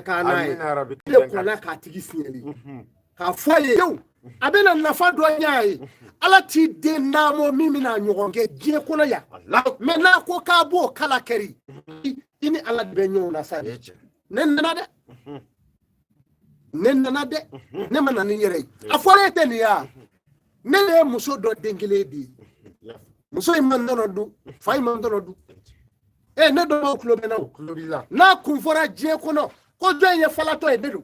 kana le kona ka tigi signeli ka foye yow abena nafa do nyaay ala ti de namo mimi na nyogonge je kono ya mais na ko ka bo kala keri ini ala be nyon na sa nen na de ne mana ni yere afore te ni ya ne le muso do dengele bi muso imman do du fay man do du ne do ko be na kun fora je kono ko joye falato e dedu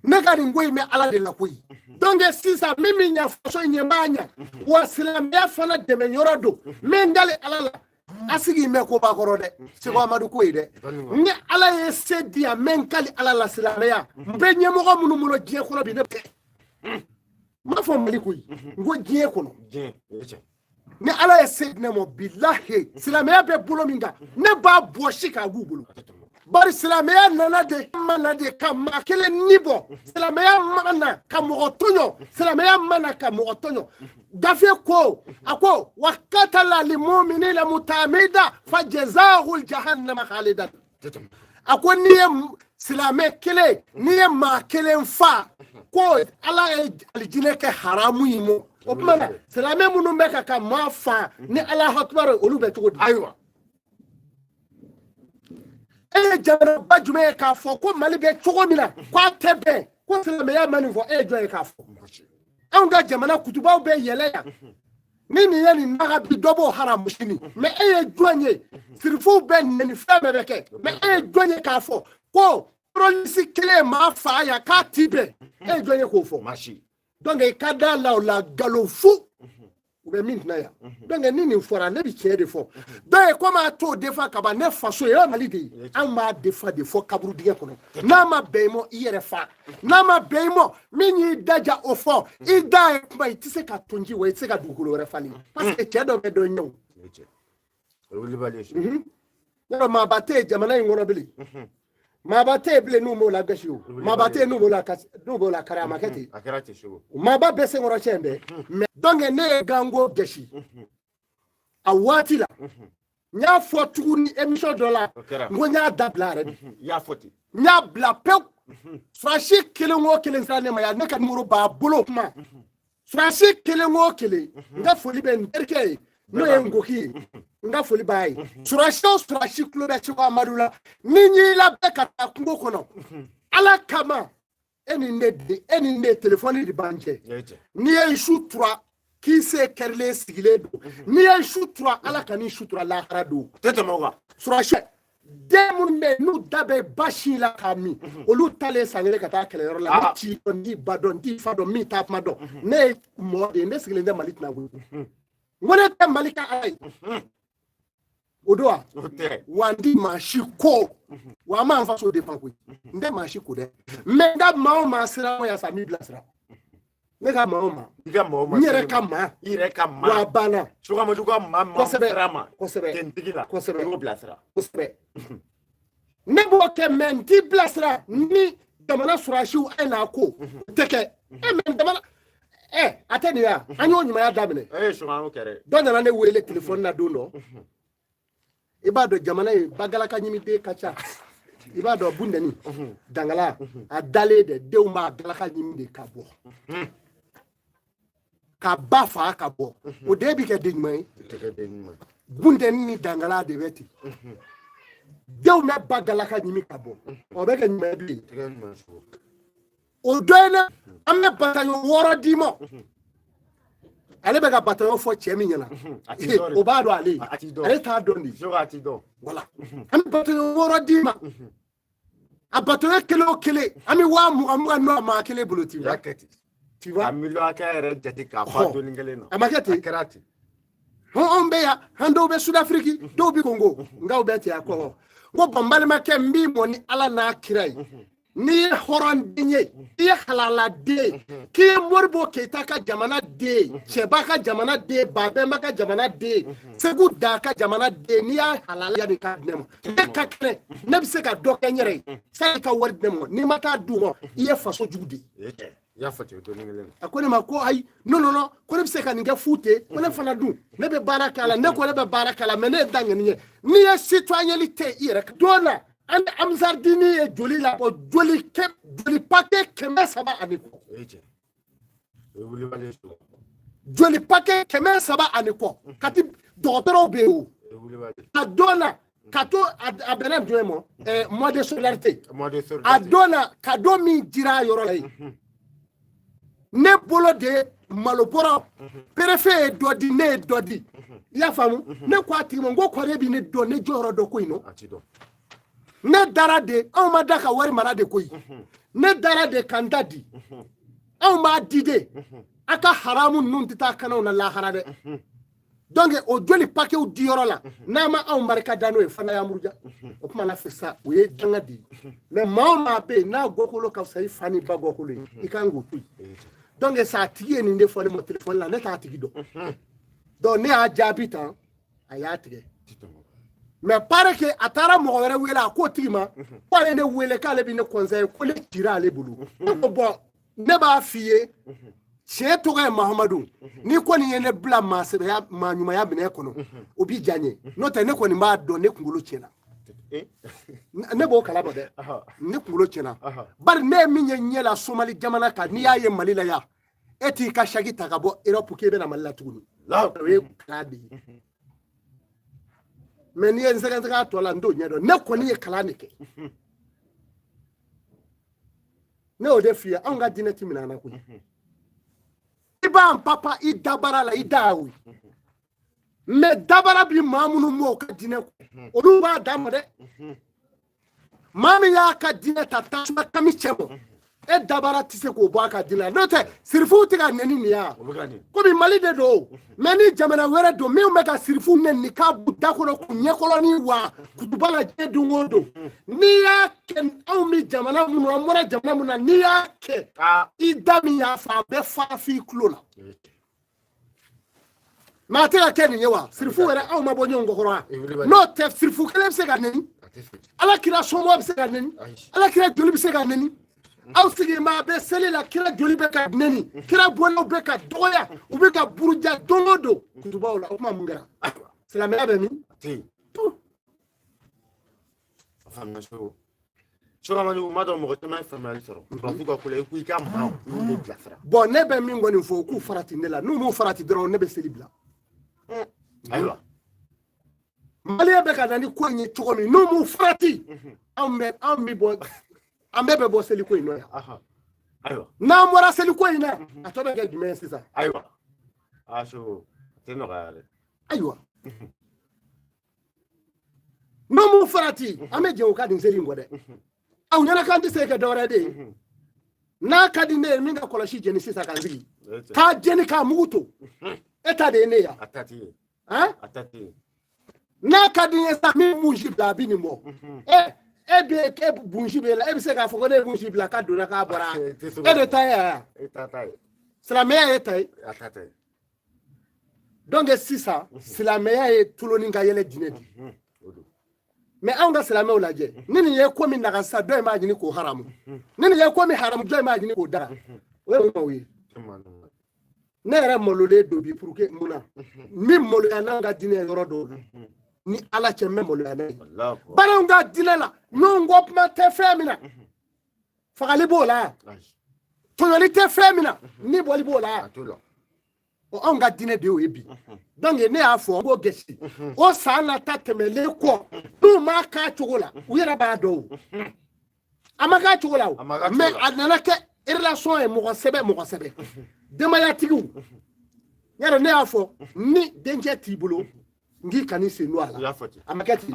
ne ka ngoy me ala de la koyi donc sisa mimi nya faso nyemanya wa silam ya fana de me nyorodo me ndale ala la asigi me ko ba koro de se ko amadu koyi de ni ala ye sedia men kali ala la silam ya be nyemo ko munulo je ko bi ne ma fo mali koyi ngo je ko no ni ala ye sedne mo billahi silam ya be bulo minga ne ba bo shika gugulu bari silamaya nana de mana de kama kele nibo silamaya mana ka mogotonyo silamaya mana ka mogotonyo gafe ko ako wakatala lil mu'minina mutamida fajazahul jahannama khalidan ako niye silame kele niye ma kele mfa ko ala aljine ke haramu yimo o mana silame munu meka ka mafa ni ala akbar olube to aywa jara bajume ka fo ko mali be chogo mina kwa tebe ko seleme ya mani fo joye ka fo an ga jamana kutubaw be yele ya ni yani naga bi dobo haram mushini me joye sirfu be ni feme beke me joye ka fo ko rolisi kele ma fa ya ka tibe joye ko fo machi donc e kada la galofu ube na ya donc nini fora ne bi cede fo donc comment to defa kaba ne faso ya mali de an ma defa de fo kaburu dige kono na ma beimo iyere fa na ma beimo minyi daja ofo ida ma itise ka tonji we itise ka dugulo re fali parce que cedo be do nyaw no ma bate jamana ngoro bili ma bate bile nu mo la gashiu ma bate nu mo la kara maketi akarate shugo ma ba bese ngoro chembe donc ne gango gashi awati la nya fotu ni emission dollar ngo nya dabla re ya foti nya bla pe frashi kelengo kelen sane ma ya ne kan muro ba bolo ma frashi kelengo kele nga foli ben terke no yengoki nga foli bai surashi klobe chwa madula ninyi la beka kungo kono ala kama eni ne telefoni di banke ni e shutra ki se kerle sigile do ni e shutra ala kani shutra la harado tete moga surashi demun me nu dabe bashi la kami olu tale sangere kata kele ro la ti ndi badon ti fado mi tap mado ne mo de ne sigile de malitna wu ngone te malika ay odoa wandi mashiko wa ma nfa so de fanko nde mashiko de menda ma sira ya sami blasra ne ka ma nyere kama wa bana suka mo duka ma drama tentigila ko blasra ne bo ke menti blasra ni damana surashu ena ko teke men damana ateni ya anyo nyuma ya dabine suma o kere donya na ne wele telephone na do no ibado jamana bagala ka nyimi de kacha ibado bundani dangala adale de deuma bagala ka nyimi de kabo ka bafa kabo o debi ke dingmai bundani ni dangala de beti deuma bagala ka nyimi kabo o be ke nyima bi o doyna amna batayo woro dimo ale be ga batayo fo chemi nyana o ba do ale ta dondi voilà am batayo woro dima a batayo kele ami wa mu no ma kele buloti yakati tu vois amilo akere jati ka fa do ngale no amakati karati on be ya hando be South Africa do bi Congo ngaw be ti akko ngo bambale make mbi mo ni ala na kirai ni horon dinye ni halala de ki morbo keita ka jamana de cheba ka jamana de babe maka jamana de segu da ka jamana de ni halala ya de ka nemo ne ka kre ne bi se ka do kenyere sai ka word nemo ni mata du mo iye faso jugudi ya fati to ngelen akoni mako ay no ko ne se ka ninga fute ko ne fana du ne be baraka la ne ko ne be baraka la me ne dangani ni citoyenneté ire dona an amsardini ye joli la bo joli paquet kɛmɛ saba ani kɔ joli paquet kɛmɛ saba ani kɔ kati dɔgɔtɔrɔw bɛ o a donna ka to a bɛnna jumɛn ma mois de solidarité a donna ka do min dira yɔrɔ la yen ne bolo de malobɔrɔ préfet ye dɔ di ne ye dɔ di i y'a faamu ne ko a tigi ma n ko kɔrɔ bɛ ne dɔn ne jɔyɔrɔ dɔ ko in nɔ ne dara de anw ma da ka wari mara de koyi ne dara de kan ta di anw b'a di de a ka haramu ninnu tɛ taa kanaw na lahara dɛ donc o joli paquet di yɔrɔ la n'a ma anw barika da n'o ye fana y'amuruja o kuma na fɛ sa o ye danga di mais maa o maa bɛ yen n'a gɔkolo ka fisa i fa ni ba gɔkolo ye i kan k'o to yen donc sa a tigi ye nin de fɔ ne ma téléphone la ne t'a tigi dɔn donc ne y'a jaabi tan a y'a tigɛ mais pare que a taara mɔgɔ wɛrɛ wele a k'o tigi ma k'ale ne wele k'ale bɛ ne conseiller ko ne cira ale bolo ne ko bon ne b'a f'i ye tiɲɛ tɔgɔ ye mahamadu ni kɔni ye ne bila maasɛbɛya maaɲumanya minɛ kɔnɔ o b'i diya n ye n'o tɛ ne kɔni b'a dɔn ne kunkolo tiɲɛna ne b'o kalama dɛ ne kunkolo tiɲɛna bari ne ye min ye ɲɛ la somali jamana kan n'i y'a ye mali la yan e t'i ka saki ta ka bɔ Europe k'e bɛna mali la tuguni o ye kalan de ye mais n'i ye n sɛgɛsɛgɛ a tɔ la n t'o ɲɛ dɔn ne kɔni ye kalan de kɛ ne y'o de f'i ye anw ka diinɛ ti minɛ an na koyi i b'an papa i dabara la i da awi mais dabara bi maa minnu m'o ka diinɛ olu b'a d'a ma dɛ maa min y'a ka diinɛ ta tasuma kami cɛ mɔ e dabara tɛ se k'o bɔ a ka diinɛ n'o tɛ sirifuw tɛ ka nɛni nin ya komi mali de don mais ni jamana wɛrɛ don min bɛ ka sirifuw nɛni k'a bu da kɔnɔ k'u ɲɛkɔlɔni wa kutuba la diɲɛ don o don n'i y'a kɛ anw bɛ jamana minnu an bɔra jamana minnu na n'i y'a kɛ i da min y'a fa a bɛ fa f'i tulo la mais a tɛ ka kɛ nin ye wa sirifu yɛrɛ anw ma bɔ ɲɔgɔn kɔkɔrɔ wa n'o tɛ sirifu kelen bɛ se ka nɛni ala kira somɔgɔ bɛ se ka nɛni ala kira joli bɛ se ka nɛni aw sigi maa bɛ seli la kira joli bɛ ka nɛni kira bɔnnaw bɛ ka dɔgɔya u bɛ ka buruja don o don kutubaw la o kuma mun kɛra silamɛya bɛ min bon ne bɛ min kɔni fɔ u k'u farati ne la n'u m'u farati dɔrɔn ne bɛ seli bila ayiwa maliyɛn bɛ ka na ni ko in ye cogo min n'u m'u farati anw bɛ bɔ an bɛɛ bɛ bɔ seliko in nɔ yan ayiwa n'an bɔra seliko in na a tɔ bɛ kɛ jumɛn ye sisan ayiwa tɛ nɔgɔya dɛ ayiwa n'u m'u farati an bɛ jɛ u ka nin seli in kɔ dɛ aw ɲɛna k'an tɛ se ka dɔwɛrɛ de ye n'a ka di ne ye min ka kɔlɔsi jeni sisan k'an sigi k'a jeni k'a mugu to e ta de ye ne yan n'a ka di n ye sa min bunsi bila a bɛ nin bɔ e bɛ kɛ bunsi bɛ la e bɛ se k'a fɔ ko ne ye bunsi bila k'a donna k'a bɔra e de ta ye yan silamɛya ye ta ye donc sisan silamɛya ye tuloni ka yɛlɛ diinɛ de mais anw ka silamɛw lajɛ ni nin ye ko min naga sisan dɔ in b'a ɲini k'o haramu ni nin ye ko min haramu dɔ in b'a ɲini k'o dara o ye mun ye ne yɛrɛ malolen don bi pour que mun na min maloya n'an ka diinɛ yɔrɔ dɔw la ni ala cɛ mɛ maloya n'a ye bari anw ka diinɛ la ɲɔgɔn kɔ kuma tɛ fɛn min na fagali b'o la tɔɲɔli tɛ fɛn min na ni bɔli b'o la anw ka diinɛ de y'o ye bi donc ne y'a fɔ n b'o gɛsi o san nata tɛmɛlen kɔ n'u m'a k'a cogo la u yɛrɛ b'a dɔn o a ma k'a cogo la o mais a nana kɛ relation ye mɔgɔ sɛbɛ denbayatigiw yɛrɛ ne y'a fɔ ni denkɛ t'i bolo n k'i kan'i sen don a la a ma kɛ ten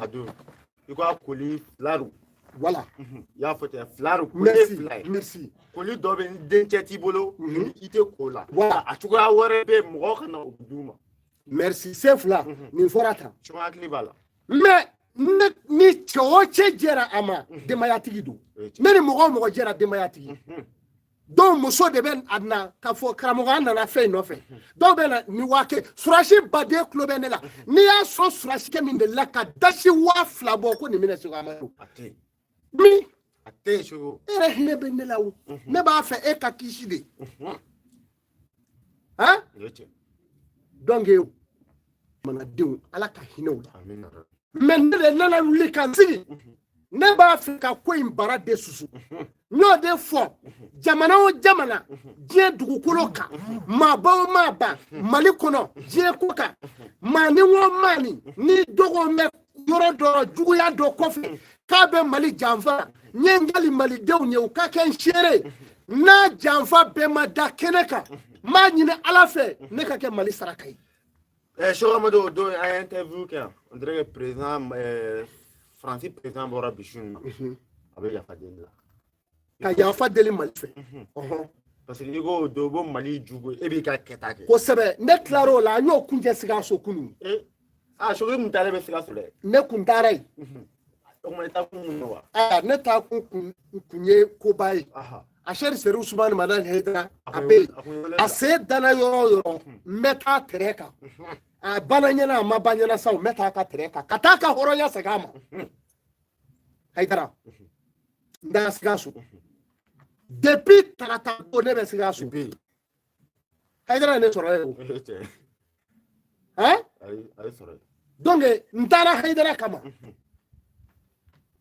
i ka koli filaru voilà i y'a fɔ ten filaru koli fila ye merci koli dɔ bɛ n denkɛ t'i bolo i tɛ ko la voilà a cogoya wɛrɛ bɛ mɔgɔ kana o d'u ma merci sen fila nin fɔra tan suma hakili b'a la mais ni cɛ o cɛ jɛra a ma denbayatigi don ne ni mɔgɔ o mɔgɔ jɛra denbayatigi dɔw muso de bɛ a na k'a fɔ karamɔgɔya nana fɛn in nɔfɛ dɔw bɛ na ni waa kɛ surasi baden tulo bɛ ne la n'i y'a sɔn surasikɛ min de la ka dasi 2000 bɔ ko nin bɛna se ka ma don min a tɛ yen sogo e yɛrɛ hinɛ bɛ ne la o ne b'a fɛ e ka kisi de han donc jamanadenw ala ka hinɛ u la mais ne de nana wuli ka n sigi ne b'a fɛ ka ko in bara de susu n'o de fɔ jamana o jamana diɲɛ dugukolo kan maaba o maaba Mali kɔnɔ diɲɛ ko kan maani o maani ni dogo mɛ yɔrɔ dɔ juguya dɔ kɔfɛ k'a bɛ Mali janfa n ye n gali malidenw ye u ka kɛ n seere n'a janfa bɛɛ ma da kɛnɛ kan n b'a ɲini Ala fɛ ne ka kɛ Mali saraka ye. Cheikh Amadou do a interview kɛ on dirait que président Francis président bɔra Bichun a bɛ yafa deli la. Ka yafa deli Mali fɛ. Parce que n'i ko do bɔ Mali jugu e b'i ka kɛta kɛ. Kosɛbɛ ne tilar'o la an y'o kuncɛ Sikaso kunun. Sogo mun taalen bɛ Sikaso dɛ. Ne kun taara yen. O kuma i taa kun mun wa? Ne taa kun ye koba ye. A Cheikh Seri Ousmane Madani Haidara a bɛ yen. A sen dana yɔrɔ o yɔrɔ n bɛ taa terrain kan. A banna ɲɛna a ma ban ɲɛna sa n bɛ taa ka terrain kan ka taa ka hɔrɔnya segin a ma. Haidara n da Sikaso. Depuis Tarata ko ne bɛ Sikaso. Haidara ne sɔrɔ yen o. Donc n taara Haidara kama.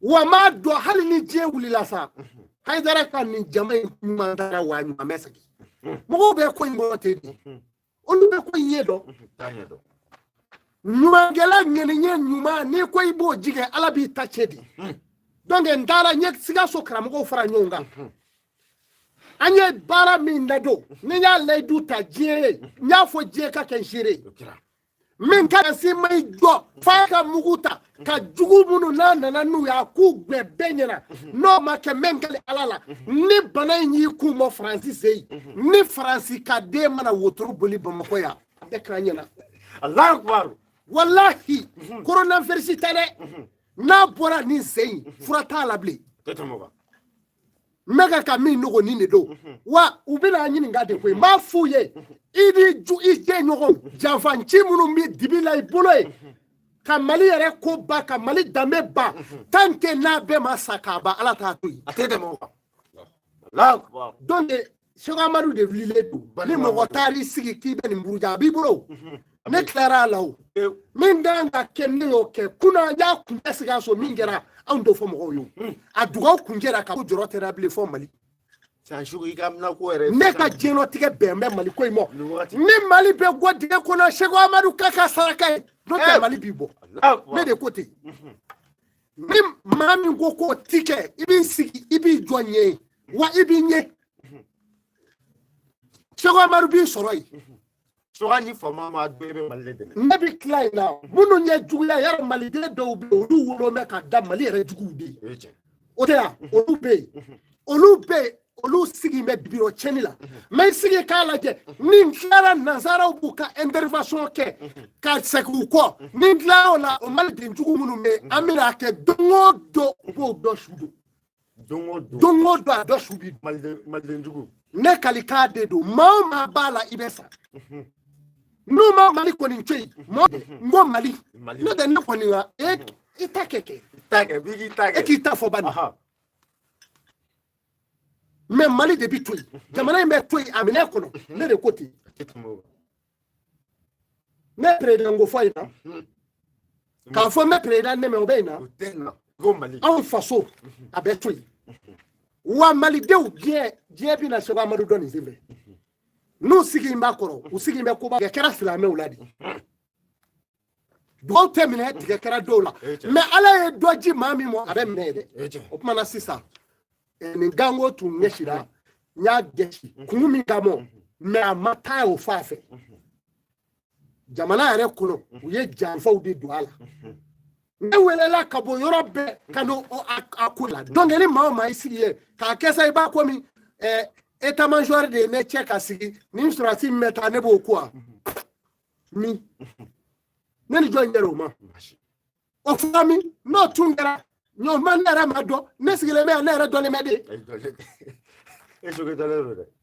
Wa ma dɔn hali ni diɲɛ wulila sa Haidara ka nin jama in ɲuman taara wa ɲuman bɛ segin. Mɔgɔw bɛ ko in bɔ ten de. Olu bɛ ko in ye dɔn. Ɲumankɛla ŋɛniɲɛ ɲuman n'i ko i b'o jigin Ala b'i ta cɛ de. Donc n taara n ye Sikaso karamɔgɔw fara ɲɔgɔn kan. An ye baara min ladon ni n y'a layidu ta diɲɛ ye n y'a fɔ diɲɛ ka kɛ n seere ye. Min ka si ma i jɔ f'a ka mugu ta ka jugu minnu n'a nana n'u y'a k'u gbɛ bɛɛ ɲɛna n'o ma kɛ min kɛli Ala la ni bana in y'i kun bɔ Faransi se yen ni Faransi ka den mana wotoro boli Bamakɔ yan a bɛɛ kɛra ɲɛna. Alahu akibaru. Walahi coronavirus tɛ dɛ n'a bɔra nin sen in fura t'a la bilen. Mega ka min nogo ni ne do wa u bɛna ɲininka de koyi n b'a f'u ye i ni i jɛ ɲɔgɔn janfanci minnu bɛ dibi la i bolo ye ka Mali yɛrɛ ko ba ka Mali danbe ba tant que n'a bɛɛ ma sa k'a ban Ala t'a to yen. A tɛ tɛmɛ o kan. Donc Cheikh Amadou de wulilen don ni mɔgɔ taar'i sigi k'i bɛ nin buruja a b'i bolo ne tilara a la o min kan ka kɛ ne y'o kɛ kunna n y'a kuncɛ Sikaso min kɛra anw t'o fɔ mɔgɔw ye a dugawu kuncɛra ka ko jɔrɔ tɛra bilen fɔ Mali. Ne ka diɲɛlatigɛ bɛn bɛ Mali ko in ma ni Mali bɛ gɔ dingɛ kɔnɔ Cheikh Amadou k'a ka saraka ye n'o tɛ Mali b'i bɔ ne de ko ten ni maa min ko k'o ti kɛ i b'i sigi i b'i jɔ ɲɛ wa i b'i ɲɛ Cheikh Amadou b'i sɔrɔ yen. Ni fama ma bɛɛ bɛ Mali dɛmɛ. Ne bɛ tila in na minnu ye juguya yɔrɔ maliden dɔw bɛ yen olu wolo bɛ ka da Mali yɛrɛ juguw de ye o tɛ yan olu bɛ yen olu sigi bɛ biro cɛnni la mais i sigi k'a lajɛ ni n tilara nanzaraw b'u ka intervention kɛ ka segin u kɔ ni n tilara o la o maliden jugu minnu bɛ yen an bɛna kɛ don o don u b'o dɔ su don a dɔ su bi maliden jugu ne kalikan de don maa o maa b'a la i bɛ sa. N'u ma Mali kɔni to yen n ko Mali n'o tɛ ne kɔni wa i ta kɛ e k'i ta fɔ bani mais Mali de bi to yen jamana in bɛ to yen a minɛ kɔnɔ ne de ko ten ne président ko fɔ yen na k'a fɔ n bɛ président nɛmɛ o bɛ yen na anw faso a bɛ to yen wa malidenw diɲɛ bɛ na Cheikh Amadou dɔn nin sen fɛ. N'u sigi b'a kɔrɔ u sigi bɛ koba kɛra silamɛw la de dugawu tɛ minɛ tigɛ kɛra dɔw la mais Ala ye dɔ ji maa min ma a bɛ minɛ dɛ o tuma na sisan nin gango tun ɲɛsira n y'a gɛsi kun min kama mais a ma taa o fa fɛ jamana yɛrɛ kɔnɔ u ye janfaw de don a la ne welela ka bɔ yɔrɔ bɛɛ ka n'o a ko la donc ni maa o maa i sigi ye k'a kɛ sa i b'a komi état major de ne cɛ ka sigi ni surasi min bɛ taa ne b'o ko wa min ne ni jɔn yɛrɛ o ma o fɔra min n'o tun kɛra ɲɔgɔn ne yɛrɛ ma dɔn ne sigilen bɛ yan ne yɛrɛ dɔnnen bɛ de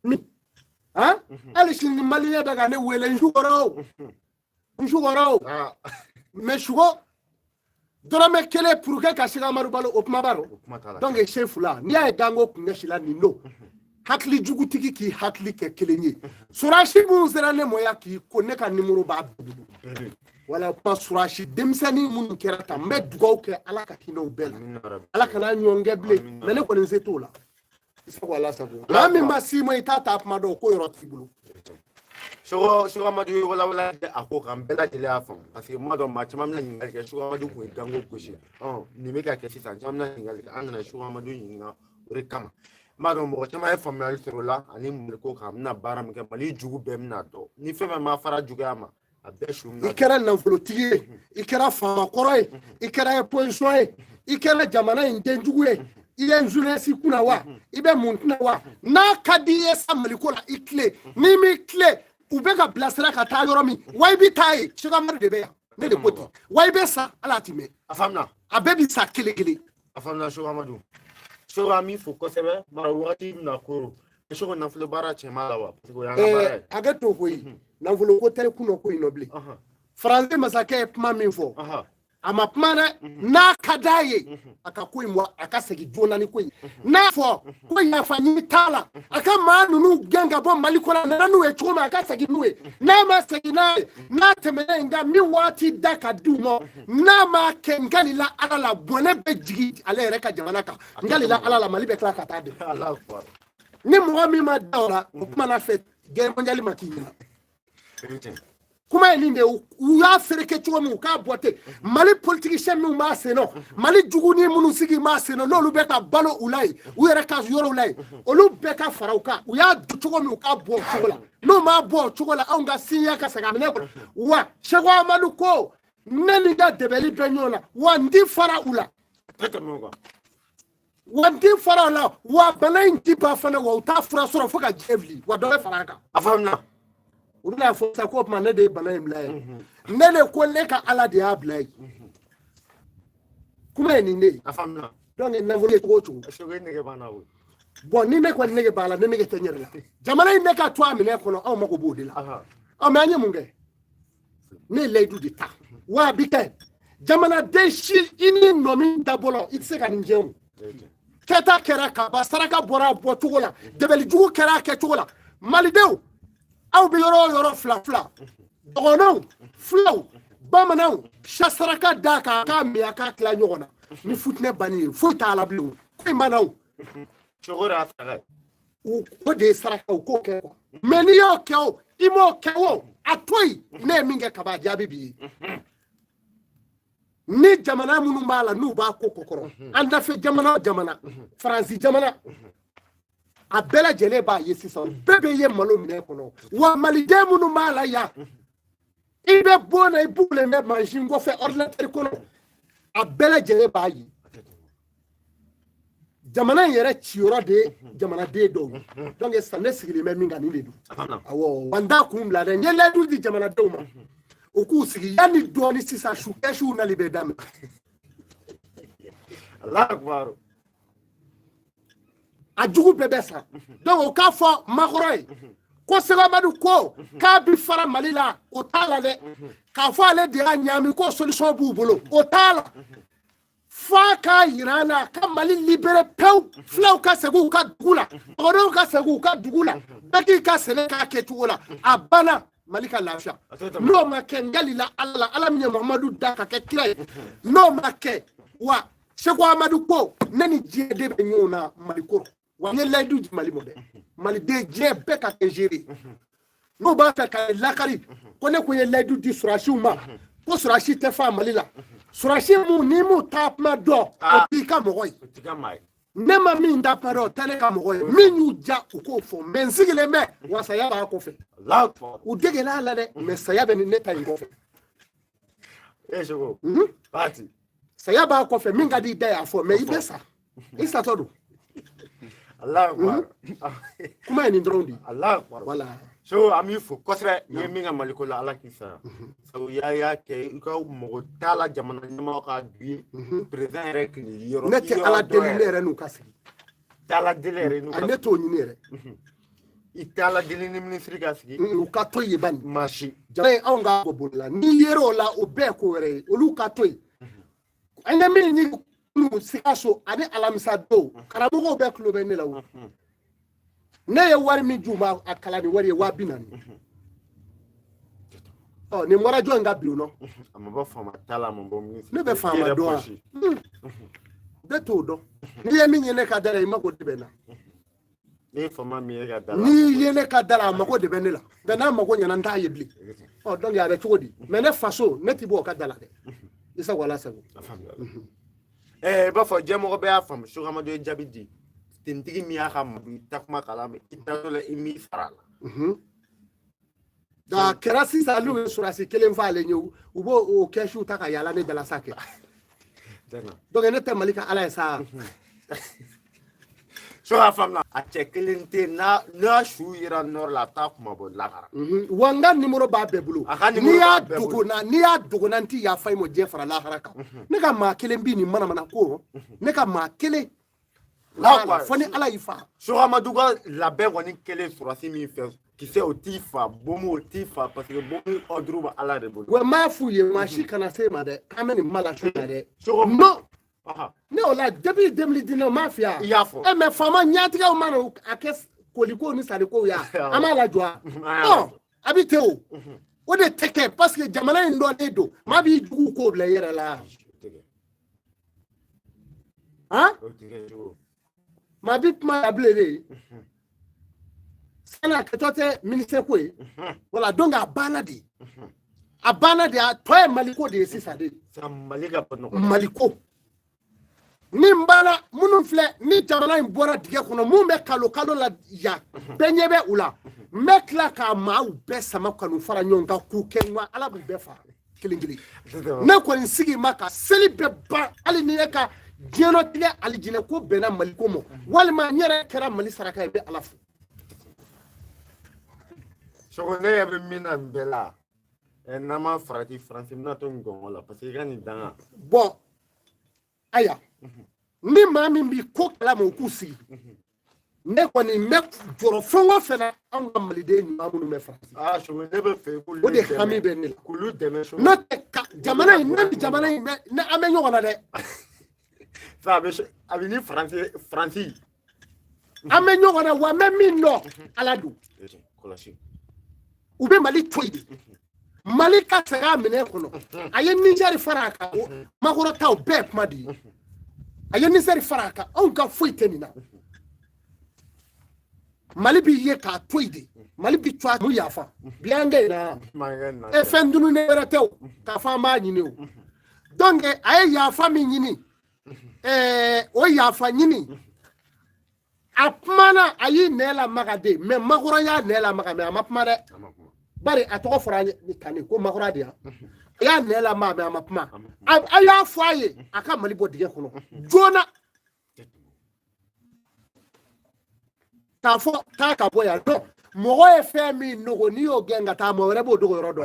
min hali sini maliyɛn bɛ ka ne wele n sukɔrɔ o mais suko dɔrɔmɛ kelen pour que ka Cheikh Amadou balo o kuma b'a rɔ donc chef la n'i y'a ye gango kun ɲɛsila nin don hakili jugutigi k'i hakili kɛ kelen ye surasi mun sera ne mɔ ya k'i ko ne ka numéro b'a bolo wala kuma surashi demsani mun kera ta me dugaw ke ala ka kino bel ala kana nyonge ble mais ne ko ne zeto la isa wala sabo la mi masimo itata ma do ko yoro tibulu so Amadou wala ako kan bela jele afon parce que moi do match mam na ngal ke so Amadou ko dango kushi ni me ka ke sisa jam na ngal ke an na so Amadou yinga ore kama mado mo chama e family sero la ani mo ko kam na bara me ke mali jugu bem na do ni fe ma fara jugu ama abe shum na ikera na volotiye ikera fama koroy ikera position ikera jamana inde jugu iye nzule si kuna wa ibe muntuna wa na kadiye samali ko la ikle ni mi kle ubeka blasera ka ta yoro mi why be tai sugar mar de be ya ne de poti why be sa ala time afamna abebi sa kele afamna so Amadou so ami fo ko sebe mara wati na ko so na flo bara chema lawa ko ya bara agato ko yi na volo ko tere kuno ko inobli français masake pma min fo ama pmana na kadaye akakoi mwa akasegi jona ni koi na fo ko ya fanyi tala aka manu genga bo malikola na nu e choma akasegi nuwe na masegi na temene nga mi wati daka dumo na ma kengali la ala bone be jigi ale reka jamana ka ngali la ala malibe kla katade Allah akbar ni mo mi ma dawla kuma na fet ge monjali makinya kuma elinde u ya fereke chuo mu ka bote mali politicien mu ma seno mali juguni munu sigi ma seno lolu beta balo ulai u yere ka yoro ulai olu beta farauka u ya chuo mu ka bo chokola no ma bo chokola onga sinya ka saga mene ko wa shego amadu ko nani ga debeli benyola wa ndi fara ula peta mo wandi fara la wa balain tipa fana wa ta fura soro foka jevli wa dole faraka afamna una fo sa ko ma ne de balain mlaye ne le ko le ka ala de ablay kuma ni ne afamna donc na vole ko to so ge ne ge bana wo bon ni ne ko ne ge bala ne ge tenyer la jamana ne ka to amine ko no aw mako bodi la aw ma nyemu nge ne le du di ta wa bike jamana de shi ini no min dabolo itse kan njemu keta kera ka ba saraka bora bo tugola debeli jugu kera ke tugola malidew aw bi yoro fla dogono flow bamanaw shasaraka daka ka mi aka kla nyogona ni futne bani futa ala blu ko manaw chogora afara ko de saraka ko ke meni yo ke o imo ke o atoy ne minge ka ba jabi bi ni jamana munu mala nu ba ko kokoro anda fe jamana France jamana a bela jele ba yesi so bebe ye malo mine kono wa malide munu mala ya ibe bona ibule me machine go fe ordinateur kono a bela jele ba yi jamana yere chioro de jamana de do donc ça ne sigili me minga ni ledu awo wanda kumla de nyele du di jamana do ma oku sigi yani doni sisa shu na libe dame Allah akbar ajugu bebesa donc o ka fo makoroy ko sega madu ko ka bi fara malila o tala de ka fo ale de anyami ko solution bu bolo o tala fa ka yirana ka mali libere pew flaw ka segu ka dugula odo ka segu ka dugula baki ka sele ka ketula abana malika lafia no make ngali la ala mi Muhammadu daka ke kray no make wa Seko Amadou ko nani jede be nyona malikoro wa ne laidu mali mode mali de je be ka ke jere no ba ka lakari ko ne ko ye laidu di surashi ma ko surashi te fa malila surashi mu ni mu tap ma do o bi ka mo koy ne ma min da paro tele ka mo koy min yu ja ko fo men sigile me wa saya ba ko fe Allah u dege la de me saya be ni ne ta ngo fe Seko parti saya ba ko fe min ga di da ya fo me ibesa isa todo Allah akbar kuma ni ndrondi Allah akbar wala so ami fo kosre ye minga maliko la ala kisa so ya ke ko mo tala jamana nyama ka bi president rek ni yoro nete ala delere nu kasi tala delere nu ane to ni nere itala delini ministry kasi u ka to yiban mashi jare onga bobola ni yero la o be ko re olu ka to ane mi ni nu sikaso ane alamisa do karabugo be klo be ne lawo ne ye wari mi juma akala ni wari wa binani oh ni mora jo nga biu no amabo fama tala mambo ministre ne be fama do de todo ni yemi nyene ka dara imako de bena ni fama mi ga dala ni yene ka dara mako de benela de na mako nyana nta yebli oh donc ya be chodi mais ne faso ne tibo ka dala de isa wala sabu ba fo jemo be afam sugar ma do jabidi tintigi mi akam takuma kala me italo imi farala da kerasi salu surasi kelen fale nyu ubo o keshu taka yala ne dala sake donc ne te malika ala sa so afamna a chekelente na shu ira nor la takuma bo lakara wanga numero ba bebulu ni ya dugo nanti ya fay mo je fara la haraka ne ka ma kelen bi ni mana ko ne ka ma kelen la foni ala ifa so amaduga la be woni kelen surasi mi fe qui c'est au tifa bomo au tifa parce que bomo odruba ala de bon we ma fuye ma shi kana se ma de kameni mala shona de no ne ola depuis 2019 mafia yafo e me fama nyatiga o mano akes koliko ni sadiko ya amala joa no abite o de teke parce que jamana ndo edo ma bi jugu ko bla yere la hein ma bi ma ablere sana ketote ministre ko wala donc a banadi a toy maliko de sisa de malika pono maliko ni mbala munun fle ni jamana mbora dige kono mu me kalo la ya benyebe ula mekla ka ma u be sama kanu fara nyonga ku kenwa ala bu be fa kilingili ne ko nsigi maka seli be ba ali ni ka jeno tile ali jine ko bena maliko mo walma nyere kera mali saraka be alafu so ne ya be mina mbela en nama frati français na to ngongola parce que gani danga bon aya ni mami bi ko kala mo kusi ne ko ni me joro fongo fena an ga malide ni amunu me français so ne be fe ko o de khami be ni kulu deme so no te jamana na amenyo wana de ça be abini français amenyo wana wa me no aladu kolashi ube mali toidi mali ka sega mine kono aye Niger faraka makoro taw be madi aye Niger faraka on ka foiteni na mali bi ye ka toidi mali bi twa mu yafa biange na e fendunu ne retew ka fa ma nyini o donc aye yafa mi nyini o yafa nyini apmana ayi nela magade me makoro ya nela magame amapma de bari atoko fora ni kane ko makora dia ya nela ma be amapma aya foye aka mali bodige kono jona ta fo ta ka boya do mo e fe mi no ni o genga ta mo re bo do ro do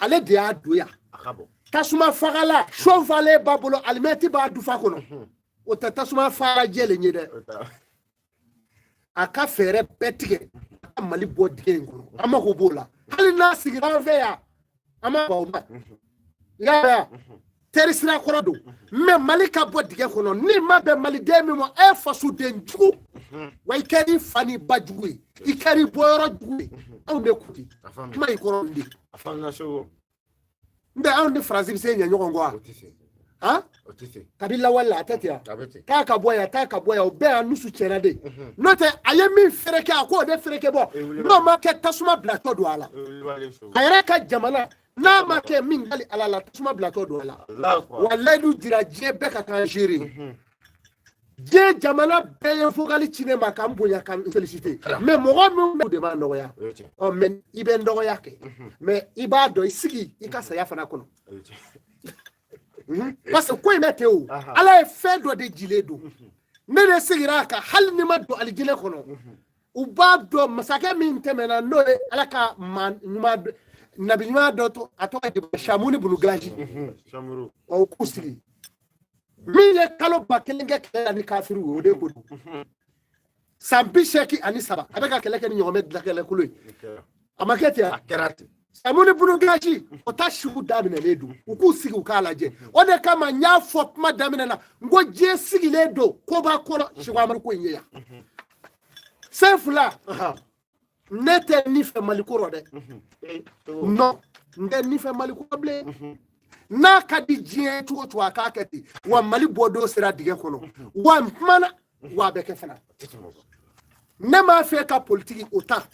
ale dia doya akabo tasuma fagala chevale babolo alimeti ba du fa kono o ta tasuma fara jele ni de aka fere betige mali bodige kono amako bola hali na sigira veya ama bauma ya terisira korodo me malika bodige kono ni mabe mali demi mo e fasu denju wa ikeri fani bajugu ikeri boyoro jugu on de kuti mai korondi afana so nde on de phrase bi senya nyoko ngwa ha kabila wala atatia taka boya obe anusu chena de note ayemi fereke akọ de fereke bo no ma ke tasuma blato do ala ayere ka jamana na ma ke mingali ala la tasuma blato do ala wallahi du dira je be ka kan jiri je jamana be yo fogali chine ma kam boya kam féliciter mais mo mo de ma no ya o men ibe ndo ya ke mais iba do isigi ikasa ya fana kono parce que ko meteo ala e fedo de jiledo ne de sigira ka hal ni maddo al jile kono u babdo masake min temena no ala ka man nyuma nabi nyuma do to atoka de shamuni buluglaji shamuru o kusiri mi ye kalo bakelenge kala ni kafiru o de ko sambi sheki ani saba abeka keleke ni nyome de kele kulu amakete akerati amuni buluglaji o ta shugu damine ledu uku sigi ukala je o de kama nya fopma damine na ngo je sigi ledo ko ba ko shigwa mar ko nyeya sefula nete ni fe malikoro de no nde ni fe mali ko ble na ka di jien to to aka kati wa mali bodo sira dige kono wa mana wa be ke fana ne ma fe ka politique autant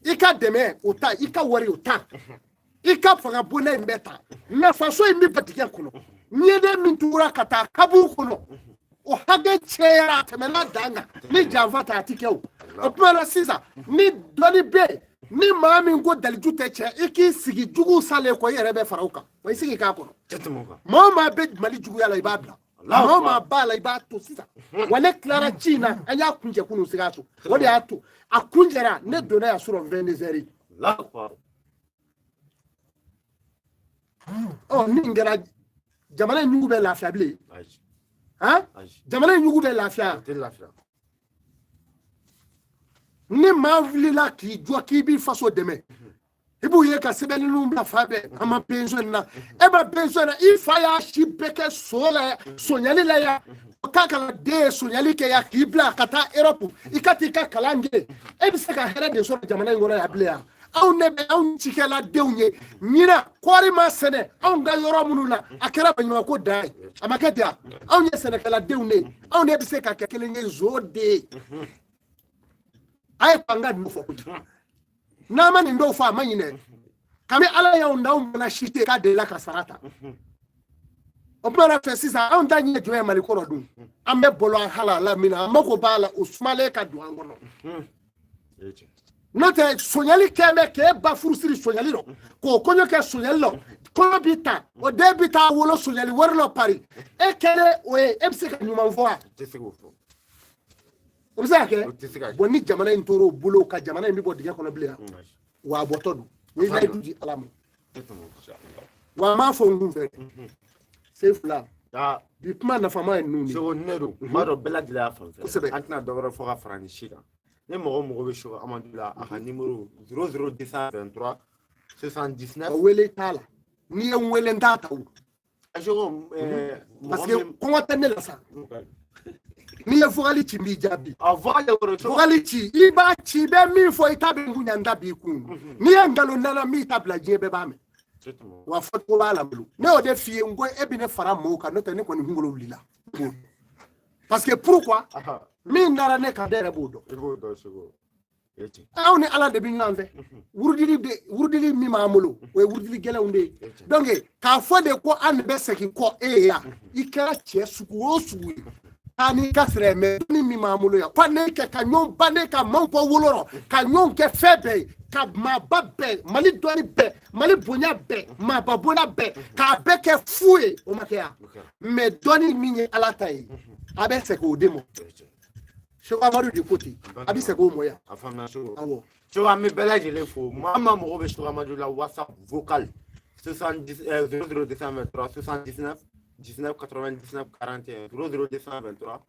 ika deme autant ika wari autant ika fanga bone mbeta na faso imi patige kono nyede mintura kata kabu kono o hage chera temena danga ni javata atikew o pala sisa ni doni be ni mami ngo daliju teche iki sigi jugu sale ko yere be farauka way sigi ka kono mama be mali jugu yala ibadla mama bala ibatu sisa wale clara china anya kunje kunu sigato wode atu akunjera ne dona ya suro venezeri la kwa oh ni ngara jamana nyugu be lafiya bile ha jamana nyugu be lafiya ni ma vlila ki jwa ki bi faso deme ibu ye ka sebeli numba fabe ama pension na e ba pension na ifa ya shipeke sola sonyali la ya kaka de sonyali ke ya kibla kata Europe ikati ka kalange e bi se ka hera de so jamana ngora ya bile ya aw nebe aw cikela dewnye nyina kwari ma sene aw nga yoro munula akera banyuma ko dai amaketia aw nye sene kala dewne aw ne bi se ka kekele nge zode ay panga no fokuti na mani ndo fa manyine kami ala ya ndaw na shite ka de la kasarata o para fesisa aw ndanye joye mali ko rodu ambe bolo halala mina mako bala usmale ka duangono note sonyali keme ke ba furusiri sonyali lo ko konyo ke sonyali lo ko bita o debita wolo sonyali warlo pari e kele o MC ka nyuma mvoa obsake boni jamana intoro bulo ka jamana mbi bodi ko blia wa botodu ni na duji alamu wa ma fo ngumve c'est là da bi kuma na fama nuni so nero maro bela de la fa antna dogoro fo ka franchida ne mo be show amandula a numéro 00223 79 wele tala ni en wele ndata u ajogo parce que comment tenir la ça ni e fogali ci mbi jabi avale woro fogali ci iba ci be mi fo itabe ngunya ndabi kun ni e ngalo nana mi tabla jebe ba me wa fo ko bala blu ne o de fie ngo e bi ne fara mo ka no te ne ko ni ngolo lila parce que pourquoi mi nara ne ka dere bodo sego aw ni ala de bi nganve wurdili mi mamulo we wurdili gelewnde donc ka fo de ko an be seki ko e ya ikara che suku o suku ani kasre me ni mi mamulo ya kwa ne ke ka nyon bane ka manko woloro ka nyon ke febe ka ma babbe mali doni be mali bonya be ma babona be ka be ke fue o makea me doni mi ala tai abe seko demo je vais avoir du côté abi seko moya afamna so awo so ami belaje le fo mama mo be so amadu la whatsapp vocal 70 00223 79 19 99 41 00223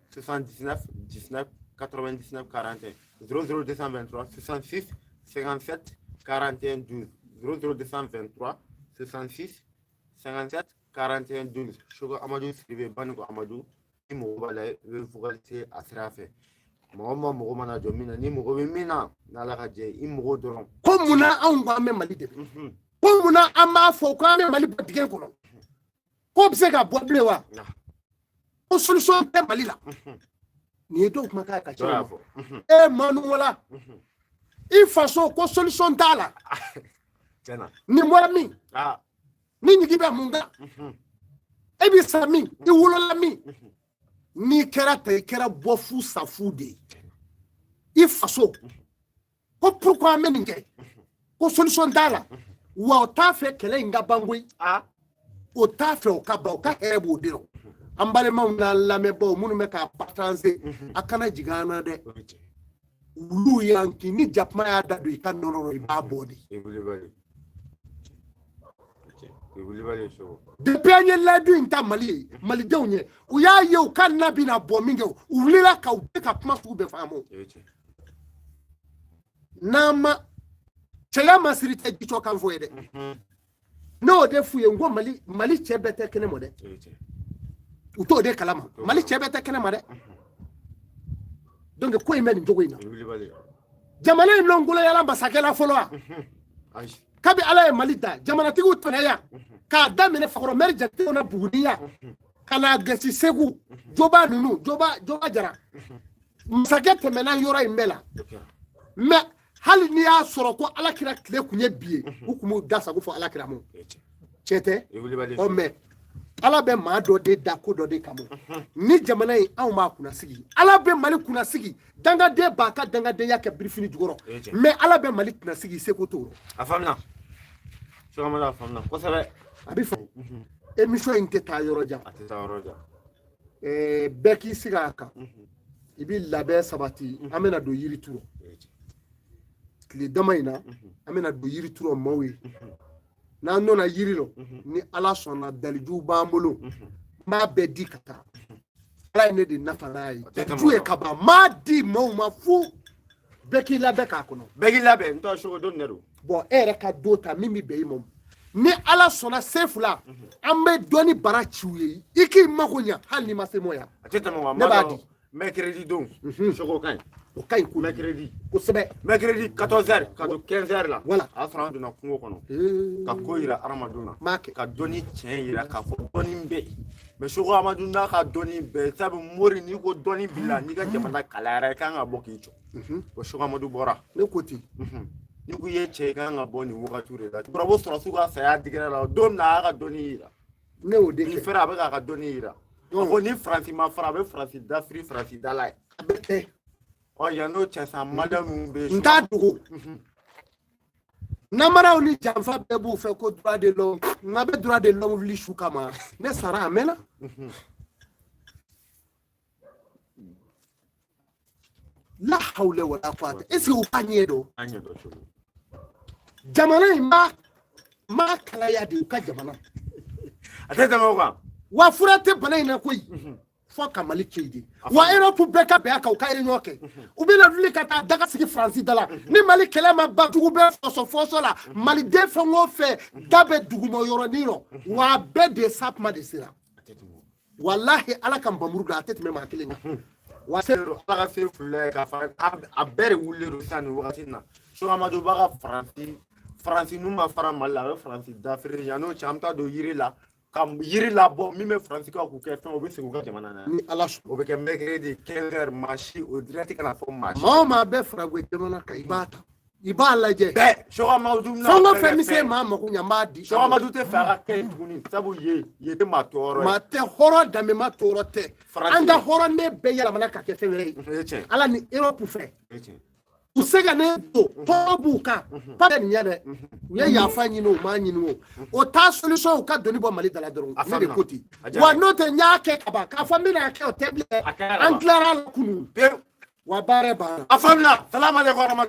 79 19 99 41 00223 66 57 41 12 00223 66 57 41 12 Chogo Amadou scrivez Bango Amadou Imo Bala Fugalité Asrafe Mama Mogomana Domina Nimo Mina Nalaraje Imo Doron Komuna Anga Malide Komuna Ama Fokame Malibatigen Kono Kobsega Boblewa O solution te Malila Ni donc Makaka Chavo E Manuela Il façon ko solution dala ni morami ni nyigiba munga ebi sami I wolola mi ni kera bofu safude I façon ko pourquoi meninge ko solution dala wa ta fe kele nga bangui o ta fe o ka ba o ka ebo diro ambale ma na la me bo munu me ka partager akana jigana de lu yanki ni japma ya dadu ikan nono iba body depuis anye ladu inta mali dewnye u ya ye u kan nabi na bo minge u lila ka u ka kuma fu be famo nama chela masirite gicho kan fo ede no de fu ye ngo mali chebete kene mode u to de kalama mali chebete kene mode donc ko imeni njogo ina jamana longulo yala basakela foloa kabi ala ye mali da jamanatigiw tɔnɛya k'a daminɛ fakɔrɔmɛri jatew na buguniya ka n'a gasi segu joba nunu joba jara masakɛ tɛmɛna yɔrɔ in bɛɛ la mais hali n'i y'a sɔrɔ ko alakira tile kun ye bi ye u kun b'u da sago fɔ alakira ma tiɲɛ tɛ ɔ mais ala bɛ maa dɔ de da ko dɔ de kama ni jamana in anw b'a kunna sigi ala bɛ mali kunna sigi dangaden b'a ka dangadenya kɛ birifini jukɔrɔ mais ala bɛ mali kunna sigi seko t'o a faamuna Sogamadu a faamuna kosɛbɛ a bɛ fɔ émission in tɛ taa yɔrɔ jan a tɛ taa yɔrɔ jan bɛɛ k'i sigi a kan i bɛ labɛn sabati an bɛna don yiri turu tile dama in na an bɛna don yiri turu maaw ye n'an donna yiri la ni ala sɔnna dalijuw b'an bolo n b'a bɛɛ di ka taa ala ye ne de nafa n'a ye ju ye ka ban n b'a di maaw ma fu bɛɛ k'i labɛn k'a kɔnɔ bɛɛ k'i labɛn n tɔ sogo don ne don bon e yɛrɛ ka don ta min bɛ bɛn i ma ni ala sɔnna sefu la an bɛ dɔɔni bara ci u ye i k'i mago ɲa hali n'i ma se m'o ya a tɛ tɛmɛ wa ne b'a di mercredi don sogo ka ɲi o ka ɲi ko mercredi kosɛbɛ mercredi 14h ka don 15h la voilà a sɔrɔ an donna kungo kɔnɔ ka ko yira adamadenw na m'a kɛ ka dɔnni tiɲɛ yira k'a fɔ dɔnni bɛ yen mais sogo amadu n'a ka dɔnni bɛɛ sabu mori n'i ko dɔnni b'i la n'i ka jamana kalayara i kan ka bɔ k'i jɔ o sogo amadu bɔra ne ko ten n'i ko i ye cɛ i kan ka bɔ nin wagati de la turabu sɔrɔsiw ka saya digɛra la don min na a y'a ka dɔnni yira ne y'o de nin kɛ fɛrɛ a bɛ k'a ka dɔnni yira a ko ni faransi ma fara a bɛ faransi dafiri faransi dala ye a bɛ kɛ ɔ yan n'o cɛ san mada minnu bɛ n t'a dogo namaraw ni janfa bɛɛ b'u fɛ ko droit de l'homme nka bɛ droit de l'homme wuli su kama ne sara a mɛnna la hawla wala quwwata est ce que u b'a ɲɛ dɔn an ɲɛ dɔn cogo jamana in ma kalaya de u ka jamana a tɛ tɛmɛ o kan wa fura tɛ bana in na koyi fɔ ka mali kɛ de wa Europe bɛɛ ka bɛn a kan u ka réunion kɛ u bɛna wuli ka taa daga sigi Faransi da la ni mali kɛlɛ ma ban dugu bɛɛ fɔsɔfɔsɔ la maliden fɛn o fɛn da bɛ duguma yɔrɔnin rɔ wa a bɛɛ de sa kuma de sera walahi ala ka nbamuru don a tɛ tɛmɛ maa kelen kan wa ala ka se filɛ ka fara a bɛɛ de wulilen don sisan nin wagati in na Sogamadu b'a ka faransi n'u ma fara mali la a bɛ faransi dafiri yan n'o cɛ an bɛ taa don yiri la ka yiri labɔ min bɛ faransikaw k'u kɛ fɛn o bɛ segin u ka jamana na ni ala sɔnna o bɛ kɛ mercredi 15h masi o direct kana fɔ masi maa o maa bɛ faragwe jamana kan i b'a ta i b'a lajɛ bɛɛ Sogamadu fɛn o fɛn mi se maa mago ɲa n b'a di Sogamadu tɛ fɛ a ka kɛ tuguni sabu ye tɛ maa tɔɔrɔ ye maa tɛ hɔrɔn danbe ma tɔɔrɔ tɛ an ka hɔrɔnden bɛɛ yɛlɛmana ka kɛ fɛn wɛrɛ ye ala ni Europe fɛ u se ka ne to tɔɔrɔ b'u kan pas nin ye dɛ u ye yafa ɲini o m'a ɲini o t'a solution u ka doni bɔ mali dala dɔrɔn ne de ko ten wa n'o tɛ n y'a kɛ ka ban k'a fɔ n bɛna kɛ o tɛ bilen an tilara la kunun wa baara banna a faamuna salamu aleykum